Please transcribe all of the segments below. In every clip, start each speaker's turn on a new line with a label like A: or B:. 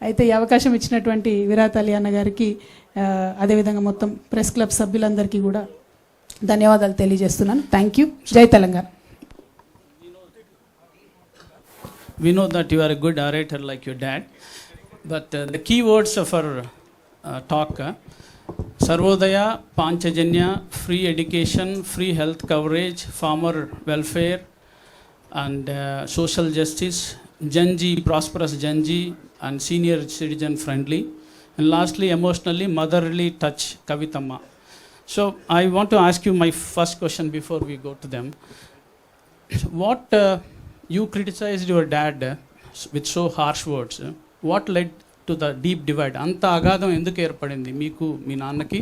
A: అయితే ఈ అవకాశం ఇచ్చినటువంటి విరాట్ అలీ అన్న గారికి అదేవిధంగా మొత్తం ప్రెస్ క్లబ్ సభ్యులందరికీ కూడా ధన్యవాదాలు తెలియజేస్తున్నాను. Thank you. జై Telangana.
B: We know that you are a good orator like your dad, but the key words of our talk, Sarvodaya, Panchajanya, free education, free health coverage, farmer welfare and social justice, Janji, prosperous Janji and senior citizen friendly, and lastly emotionally motherly touch, Kavithamma. So I want to ask you my first question before we go to them. What you criticized your dad with so harsh words. What led to the deep divide? అంత అగాధం ఎందుకు ఏర్పడింది మీకు మీ నాన్నకి?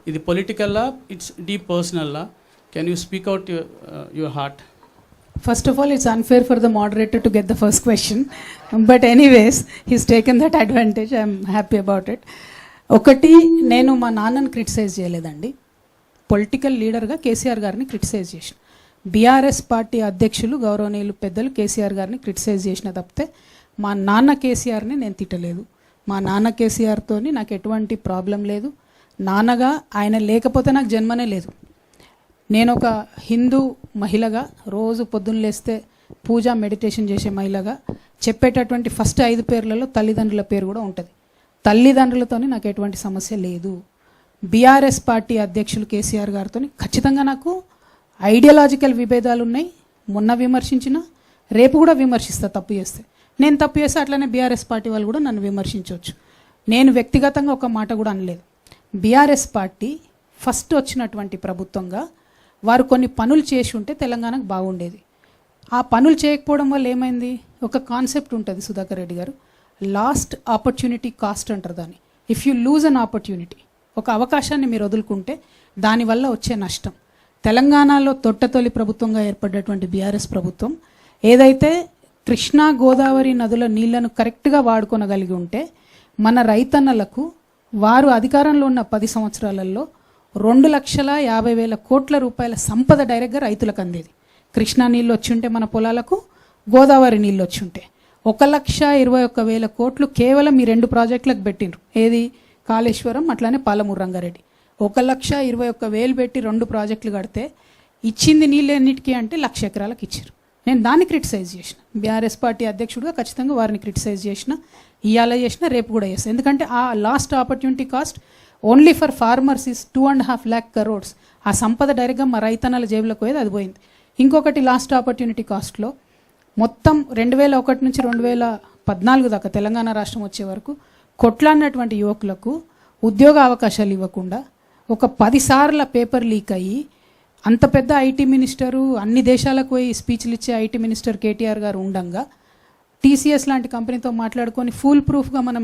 B: ఇది పొలిటికల్లా, it's deep పర్సనల్లా? Can you speak out your heart?
A: First of all, it's unfair for the moderator to get the first question. But anyways, he's taken that advantage. I'm happy about it. ఒకటి, నేను మా నాన్నని criticise చేయలేదండి. Political లీడర్గా కేసీఆర్ గారిని criticise చేసిన. BRS party అధ్యక్షులు గౌరవనీయులు పెద్దలు కేసీఆర్ గారిని క్రిటిసైజ్ చేసిన తప్పితే మా నాన్న కేసీఆర్ని నేను తిట్టలేదు. మా నాన్న కేసీఆర్తో నాకు ఎటువంటి ప్రాబ్లం లేదు. నాన్నగా ఆయన లేకపోతే నాకు జన్మనే లేదు. నేను ఒక హిందూ మహిళగా రోజు పొద్దున్న లేస్తే పూజ మెడిటేషన్ చేసే మహిళగా చెప్పేటటువంటి ఫస్ట్ 5 పేర్లలో తల్లిదండ్రుల పేరు కూడా ఉంటుంది. తల్లిదండ్రులతో నాకు ఎటువంటి సమస్య లేదు. బీఆర్ఎస్ పార్టీ అధ్యక్షులు కేసీఆర్ గారితో ఖచ్చితంగా నాకు ఐడియాలజికల్ విభేదాలు ఉన్నాయి. మొన్న విమర్శించిన, రేపు కూడా విమర్శిస్తా తప్పు చేస్తే. నేను తప్పు చేస్తే అట్లనే బీఆర్ఎస్ పార్టీ వాళ్ళు కూడా నన్ను విమర్శించవచ్చు. నేను వ్యక్తిగతంగా ఒక మాట కూడా అనలేదు. బీఆర్ఎస్ పార్టీ ఫస్ట్ వచ్చినటువంటి ప్రభుత్వంగా వారు కొన్ని పనులు చేసి ఉంటే తెలంగాణకు బాగుండేది. ఆ పనులు చేయకపోవడం వల్ల ఏమైంది? ఒక కాన్సెప్ట్ ఉంటుంది సుధాకర్ రెడ్డి గారు, లాస్ట్ ఆపర్చునిటీ కాస్ట్ అంటారు దాన్ని. If you lose an opportunity, ఒక అవకాశాన్ని మీరు వదులుకుంటే దానివల్ల వచ్చే నష్టం. తెలంగాణలో తొట్టతొలి ప్రభుత్వంగా ఏర్పడ్డటువంటి బీఆర్ఎస్ ప్రభుత్వం ఏదైతే కృష్ణా గోదావరి నదుల నీళ్లను కరెక్ట్గా వాడుకోనగలిగి ఉంటే మన రైతన్నలకు వారు అధికారంలో ఉన్న 10 సంవత్సరాలలో 2,50,000 కోట్ల రూపాయల సంపద డైరెక్ట్గా రైతులకు అందేది. కృష్ణా నీళ్ళు వచ్చి ఉంటే మన పొలాలకు, గోదావరి నీళ్ళు వచ్చి ఉంటే 1,21,000 కోట్లు కేవలం ఈ 2 ప్రాజెక్టులకు పెట్టిండ్రు. ఏది? కాళేశ్వరం, అట్లానే పాలమూరు రంగారెడ్డి. 1,21,000 పెట్టి 2 ప్రాజెక్టులు కడితే ఇచ్చింది నీళ్ళు ఎన్నిటికీ అంటే 1,00,000 ఎకరాలకు ఇచ్చారు. నేను దాన్ని క్రిటిసైజ్ చేసిన. బీఆర్ఎస్ పార్టీ అధ్యక్షుడిగా ఖచ్చితంగా వారిని క్రిటిసైజ్ చేసిన, ఇవాళ చేసిన, రేపు కూడా చేస్తాను. ఎందుకంటే ఆ last opportunity cost only for farmers is 2.5 lakh crores. ఆ సంపద డైరెక్ట్గా మా రైతన్నల జేబులకు పోయేది, అది పోయింది. ఇంకొకటి లాస్ట్ ఆపర్చునిటీ కాస్ట్లో మొత్తం 2001 నుంచి 2014 దాకా తెలంగాణ రాష్ట్రం వచ్చే వరకు కొట్లాడినటువంటి యువకులకు ఉద్యోగ అవకాశాలు ఇవ్వకుండా ఒక 10 సార్ల పేపర్ లీక్ అయ్యి అంత పెద్ద ఐటీ మినిస్టరు, అన్ని దేశాలకు పోయి స్పీచ్లు ఇచ్చే ఐటీ మినిస్టర్ కేటీఆర్ గారు ఉండంగా టీసీఎస్ లాంటి కంపెనీతో మాట్లాడుకొని ఫుల్ ప్రూఫ్గా మనం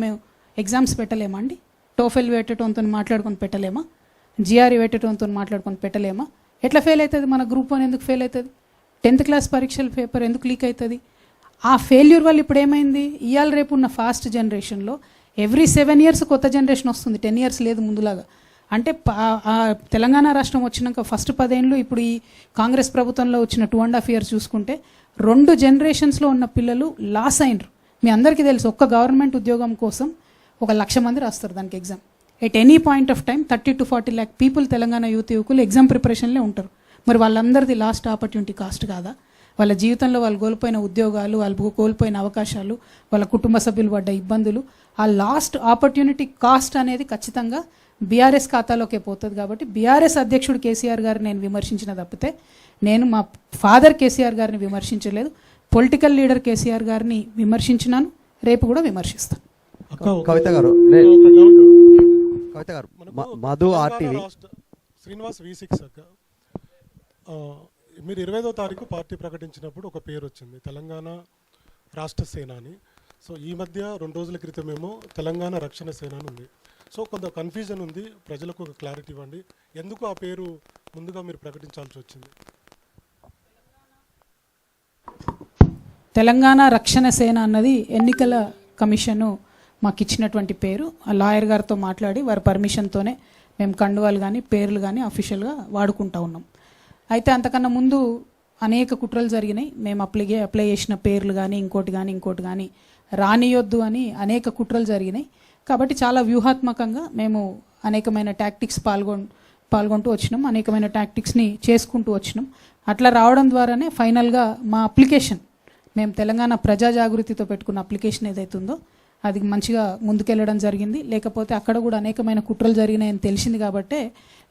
A: ఎగ్జామ్స్ పెట్టలేమా అండి? టోఫెల్ పెట్టడంతో మాట్లాడుకొని పెట్టలేమా? జిఆర్ఈ పెట్టడంతో మాట్లాడుకొని పెట్టలేమా? ఎట్లా ఫెయిల్ అవుతుంది? మన గ్రూప్ 1 ఎందుకు ఫెయిల్ అవుతుంది? 10th క్లాస్ పరీక్షల పేపర్ ఎందుకు లీక్ అవుతుంది? ఆ ఫెయిల్యూర్ వల్ల ఇప్పుడు ఏమైంది? ఇవాళ రేపు ఉన్న ఫాస్ట్ జనరేషన్లో ఎవ్రీ 7 years కొత్త జనరేషన్ వస్తుంది. 10 years లేదు ముందులాగా. అంటే తెలంగాణ రాష్ట్రం వచ్చినాక ఫస్ట్ 10 ఏళ్ళు, ఇప్పుడు ఈ కాంగ్రెస్ ప్రభుత్వంలో వచ్చిన 2.5 years చూసుకుంటే 2 generations ఉన్న పిల్లలు లాస్ అయినరు. మీ అందరికీ తెలుసు, ఒక్క గవర్నమెంట్ ఉద్యోగం కోసం 1,00,000 మంది రాస్తారు దానికి exam. At any point of time 30 to 40 lakh people Telangana యువకులు ఎగ్జామ్ ప్రిపరేషన్లే ఉంటారు. మరి వాళ్ళందరిది లాస్ట్ ఆపర్చునిటీ కాస్ట్ కాదా? వాళ్ళ జీవితంలో వాళ్ళు కోల్పోయిన ఉద్యోగాలు, వాళ్ళు కోల్పోయిన అవకాశాలు, వాళ్ళ కుటుంబ సభ్యులు పడ్డ ఇబ్బందులు, ఆ లాస్ట్ ఆపర్చునిటీ కాస్ట్ అనేది ఖచ్చితంగా బీఆర్ఎస్ ఖాతాలోకే పోతుంది. కాబట్టి బీఆర్ఎస్ అధ్యక్షుడు కేసీఆర్ గారిని నేను విమర్శించిన తప్పితే నేను మా ఫాదర్ కేసీఆర్ గారిని విమర్శించలేదు. పొలిటికల్ లీడర్ కేసీఆర్ గారిని విమర్శించినాను, రేపు కూడా విమర్శిస్తాను.
C: కవిత గారు, మధు ఆర్టీవీ
D: శ్రీనివాస్ V6 అక్క, మీరు 25వ తారీఖు పార్టీ ప్రకటించినప్పుడు ఒక పేరు వచ్చింది, తెలంగాణ రాష్ట్ర సేన అని. సో ఈ మధ్య 2 రోజుల క్రితమేమో తెలంగాణ రక్షణ సేన అని ఉంది. సో కొంత కన్ఫ్యూజన్ ఉంది, ప్రజలకు ఒక క్లారిటీ ఇవ్వండి. ఎందుకు ఆ పేరు ముందుగా మీరు ప్రకటించాల్సి వచ్చింది?
A: తెలంగాణ రక్షణ సేన అన్నది ఎన్నికల కమిషను మాకు ఇచ్చినటువంటి పేరు. ఆ లాయర్ గారితో మాట్లాడి వారి పర్మిషన్తోనే మేము కండువాలు కానీ పేర్లు కానీ అఫీషియల్గా వాడుకుంటా ఉన్నాం. అయితే అంతకన్నా ముందు అనేక కుట్రలు జరిగినాయి. మేము అప్లై చేసిన పేర్లు కానీ ఇంకోటి కానీ రానియొద్దు అని అనేక కుట్రలు జరిగినాయి. కాబట్టి చాలా వ్యూహాత్మకంగా మేము అనేకమైన టాక్టిక్స్ పాల్గొంటూ వచ్చినాం, అనేకమైన టాక్టిక్స్ని చేసుకుంటూ వచ్చినాం. అట్లా రావడం ద్వారానే ఫైనల్గా మా అప్లికేషన్, మేము తెలంగాణ ప్రజా జాగృతితో పెట్టుకున్న అప్లికేషన్ ఏదైతుందో అది మంచిగా ముందుకెళ్ళడం జరిగింది. లేకపోతే అక్కడ కూడా అనేకమైన కుట్రలు జరిగినాయని తెలిసింది కాబట్టి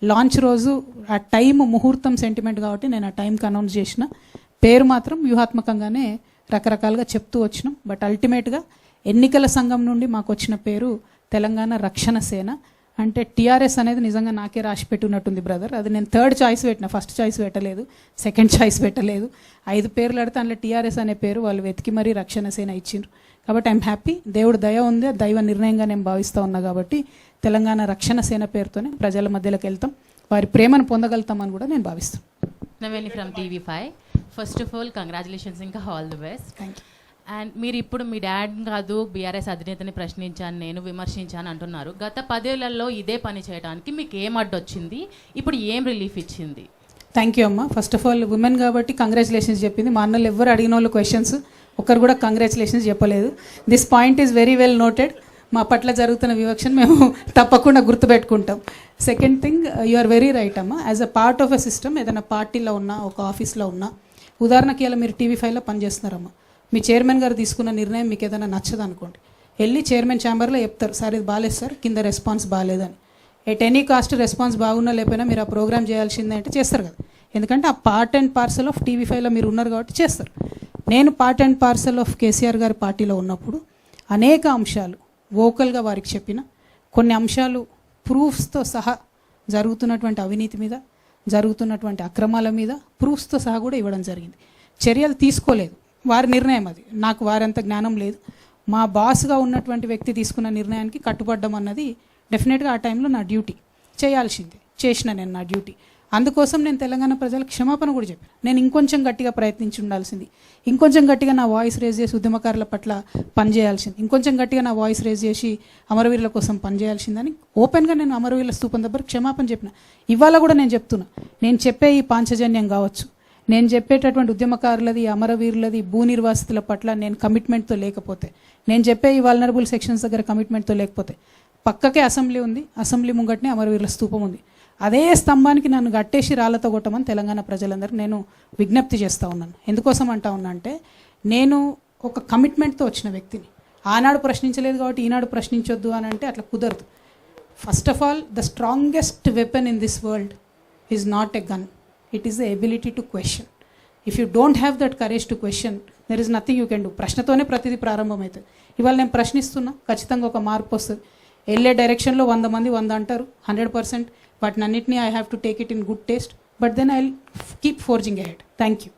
A: లాంచ్ రోజు ఆ టైం ముహూర్తం సెంటిమెంట్ కాబట్టి నేను ఆ టైంకి అనౌన్స్ చేసిన. పేరు మాత్రం వ్యూహాత్మకంగానే రకరకాలుగా చెప్తూ వచ్చినాం. బట్ అల్టిమేట్గా ఎన్నికల సంఘం నుండి మాకు వచ్చిన పేరు తెలంగాణ రక్షణ సేన. అంటే టీఆర్ఎస్ అనేది నిజంగా నాకే రాసి పెట్టున్నట్టుంది బ్రదర్. అది నేను థర్డ్ చాయిస్ పెట్టిన, ఫస్ట్ చాయిస్ పెట్టలేదు, సెకండ్ చాయిస్ పెట్టలేదు. 5 పేర్లు అడితే అందులో టీఆర్ఎస్ అనే పేరు వాళ్ళు వెతికి మరీ రక్షణ సేన ఇచ్చిండ్రు. కాబట్టి ఐఎమ్ హ్యాపీ. దేవుడు దయ ఉంది, దైవ నిర్ణయంగా నేను భావిస్తూ ఉన్నా. కాబట్టి తెలంగాణ రక్షణ సేన పేరుతోనే ప్రజల మధ్యలోకి వెళ్తాం, వారి ప్రేమను పొందగలుగుతామని కూడా నేను భావిస్తాను.
E: Naveli from TV5. First of all congratulations, ఇంకా all the best.
A: Thank you.
E: And మీరు ఇప్పుడు మీ డాడ్ కాదు బీఆర్ఎస్ అధినేతని ప్రశ్నించాను, నేను విమర్శించాను అంటున్నారు. గత 10 ఏళ్లలో ఇదే పని చేయడానికి మీకు ఏం అడ్డొచ్చింది, ఇప్పుడు ఏం రిలీఫ్ ఇచ్చింది?
A: థ్యాంక్ యూ అమ్మ. ఫస్ట్ ఆఫ్ ఆల్ ఉమెన్ కాబట్టి కంగ్రాచులేషన్స్ చెప్పింది. మా అన్నలు ఎవరు అడిగిన వాళ్ళు క్వశ్చన్స్ ఒకరు కూడా కంగ్రాచులేషన్స్ చెప్పలేదు. This point is very well noted. మా పట్ల జరుగుతున్న వివక్షను మేము తప్పకుండా గుర్తుపెట్టుకుంటాం. Second thing, you are very right అమ్మ. As a part of a system, ఏదైనా పార్టీలో ఉన్నా, ఒక ఆఫీస్లో ఉన్నా, ఉదాహరణకి ఇలా మీరు TV5లో పనిచేస్తున్నారమ్మా, మీ చైర్మన్ గారు తీసుకున్న నిర్ణయం మీకు ఏదైనా నచ్చదు అనుకోండి, వెళ్ళి చైర్మన్ ఛాంబర్లో చెప్తారు, సార్ ఇది బాగాలేదు సార్, కింద రెస్పాన్స్ బాగాలేదని. ఎట్ ఎనీ కాస్ట్ రెస్పాన్స్ బాగున్నా లేకపోయినా మీరు ఆ ప్రోగ్రామ్ చేయాల్సిందే అంటే చేస్తారు కదా. ఎందుకంటే ఆ పార్ట్ అండ్ పార్సల్ ఆఫ్ TV5లో మీరు ఉన్నారు కాబట్టి చేస్తారు. నేను part and parcel of KCR గారి పార్టీలో ఉన్నప్పుడు అనేక అంశాలు వోకల్గా వారికి చెప్పిన, కొన్ని అంశాలు ప్రూఫ్స్తో సహా జరుగుతున్నటువంటి అవినీతి మీద, జరుగుతున్నటువంటి అక్రమాల మీద ప్రూఫ్స్తో సహా కూడా ఇవ్వడం జరిగింది. చర్యలు తీసుకోలేదు, వారి నిర్ణయం అది, నాకు వారంత జ్ఞానం లేదు. మా బాస్గా ఉన్నటువంటి వ్యక్తి తీసుకున్న నిర్ణయానికి కట్టుబడ్డం అన్నది డెఫినెట్గా ఆ టైంలో నా డ్యూటీ, చేయాల్సిందే, చేసిన నేను నా డ్యూటీ. అందుకోసం నేను తెలంగాణ ప్రజలకు క్షమాపణ కూడా చెప్పాను. నేను ఇంకొంచెం గట్టిగా ప్రయత్నించి ఉండాల్సింది, ఇంకొంచెం గట్టిగా నా వాయిస్ రేజ్ చేసి ఉద్యమకారుల పట్ల పనిచేయాల్సింది, ఇంకొంచెం గట్టిగా నా వాయిస్ రేజ్ చేసి అమరవీరుల కోసం పనిచేయాల్సిందని ఓపెన్గా నేను అమరవీరుల స్తూపం దగ్గర క్షమాపణ చెప్పిన. ఇవాళ కూడా నేను చెప్తున్నా, నేను చెప్పే ఈ పాంచజన్యం కావచ్చు, నేను చెప్పేటటువంటి ఉద్యమకారులది, అమరవీరులది, భూ నిర్వాసితుల పట్ల నేను కమిట్మెంట్తో లేకపోతే, నేను చెప్పే ఈ వల్నరబుల్ సెక్షన్స్ దగ్గర కమిట్మెంట్తో లేకపోతే, పక్కకే అసెంబ్లీ ఉంది, అసెంబ్లీ ముంగట్నే అమరవీరుల స్తూపం ఉంది, అదే స్తంభానికి నన్ను గట్టేసి రాళ్లతో కొట్టమని తెలంగాణ ప్రజలందరూ నేను విజ్ఞప్తి చేస్తూ ఉన్నాను. ఎందుకోసం అంటా ఉన్నా అంటే, నేను ఒక కమిట్మెంట్తో వచ్చిన వ్యక్తిని. ఆనాడు ప్రశ్నించలేదు కాబట్టి ఈనాడు ప్రశ్నించొద్దు అని అంటే అట్లా కుదరదు. First of all, the strongest weapon in this world is not a gun, it is the ability to question. If you don't have that courage to question, there is nothing you can do. ప్రశ్నతోనే ప్రతిదీ ప్రారంభమవుతుంది. ఇవాళ నేను ప్రశ్నిస్తున్నా, ఖచ్చితంగా ఒక మార్పు వస్తుంది. వెళ్ళే డైరెక్షన్లో 100 మంది 100 అంటారు, 100%. వాటిని అన్నింటినీ I have to take it in good taste, but then I will keep forging ahead. Thank you.